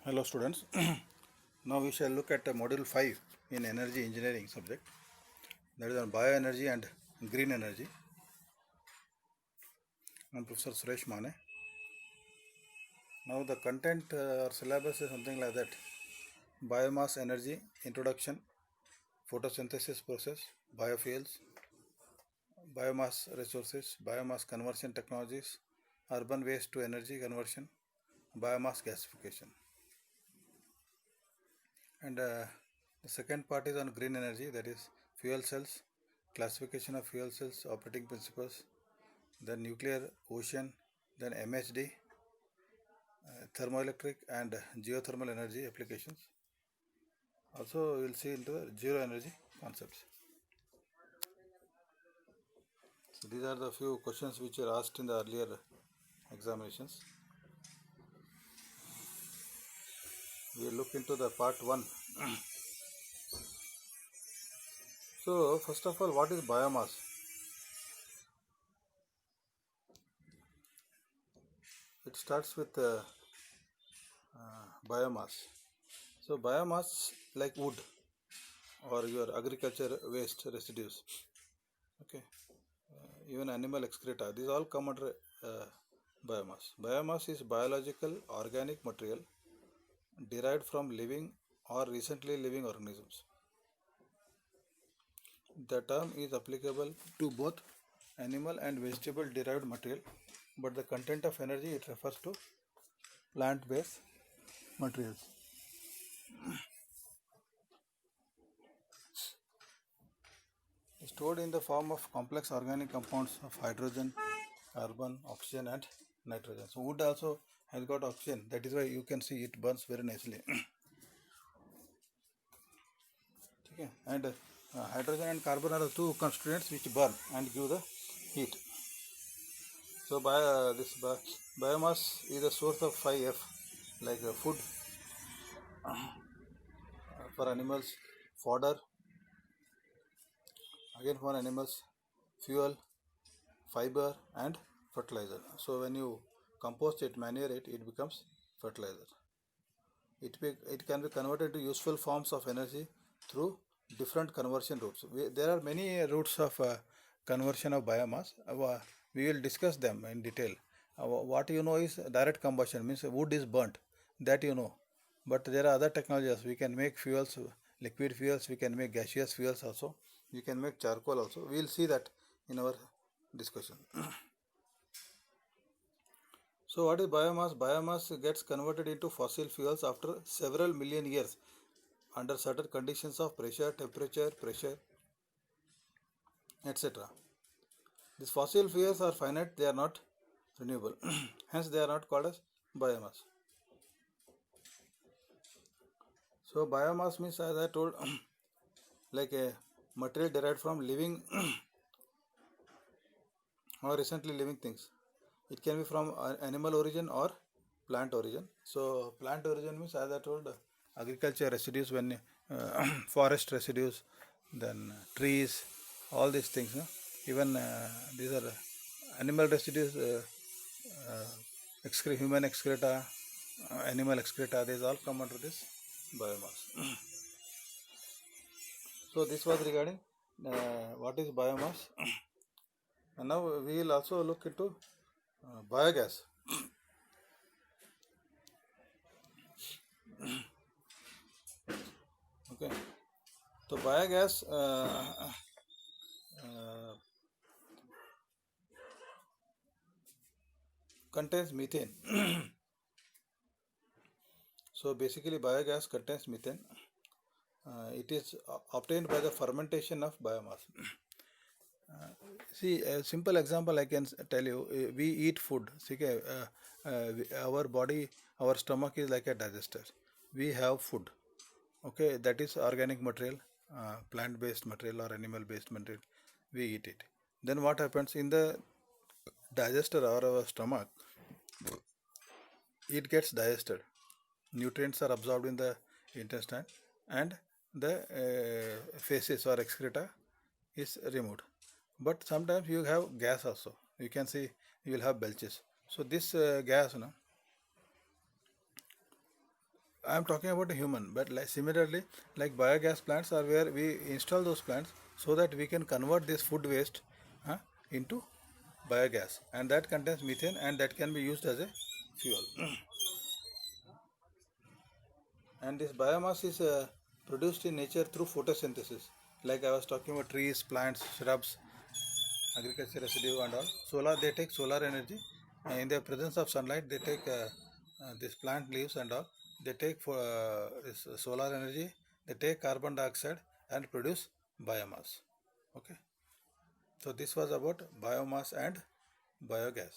Hello students. Now we shall look at module 5 in energy engineering subject, that is on bioenergy and green energy. I am Professor Suresh Mane. Now the content or syllabus is something like that: biomass energy, introduction, photosynthesis process, biofuels, biomass resources, biomass conversion technologies, urban waste to energy conversion, biomass gasification. And the second part is on green energy, that is fuel cells, classification of fuel cells, operating principles, then nuclear, ocean, then MHD, thermoelectric and geothermal energy applications. Also we will see into the zero energy concepts. So these are the few questions which were asked in the earlier examinations. We will look into the part 1. So first of all, what is biomass? It starts with biomass. So biomass like wood or your agriculture waste residues, okay, even animal excreta, these all come under biomass. Biomass is biological organic material derived from living or recently living organisms. The term is applicable to both animal and vegetable derived material, but the content of energy it refers to plant based materials. Stored in the form of complex organic compounds of hydrogen, carbon, oxygen and nitrogen. So wood also has got oxygen, that is why you can see it burns very nicely. Okay. And hydrogen and carbon are the two constituents which burn and give the heat. So biomass is a source of 5F, like food for animals, fodder again for animals, fuel, fiber and fertilizer. So when you compost it, manure it, it becomes fertilizer. It can be converted to useful forms of energy through different conversion routes. There are many routes of conversion of biomass. We will discuss them in detail. What you know is direct combustion, means wood is burnt, that you know. But there are other technologies. We can make fuels, liquid fuels, we can make gaseous fuels also. We can make charcoal also. We will see that in our discussion. So what is biomass? Biomass gets converted into fossil fuels after several million years under certain conditions of pressure, temperature, etc. These fossil fuels are finite, they are not renewable. Hence they are not called as biomass. So biomass means, as I told, like a material derived from living or recently living things. It can be from animal origin or plant origin. So plant origin means, as I told, agriculture residues, when forest residues, then trees, all these things. Even these are animal residues, human excreta, animal excreta, these all come under this biomass. So this was regarding what is biomass. And now we will also look into biogas. Okay, so biogas contains methane. So basically biogas contains methane. It is obtained by the fermentation of biomass. See, a simple example I can tell you. We eat food. See, our body, our stomach is like a digester. We have food. Okay, that is organic material, plant-based material or animal-based material. We eat it. Then what happens in the digester or our stomach? It gets digested. Nutrients are absorbed in the intestine, and the feces or excreta is removed. But sometimes you have gas also. You can see you will have belches. So this gas, I am talking about a human, but like similarly, like biogas plants are where we install those plants so that we can convert this food waste into biogas, and that contains methane and that can be used as a fuel. And this biomass is produced in nature through photosynthesis. Like I was talking about trees, plants, shrubs, agriculture residue and all. Solar, they take solar energy. In the presence of sunlight, they take this plant leaves and all. They take for this solar energy. They take carbon dioxide and produce biomass. Okay. So this was about biomass and biogas.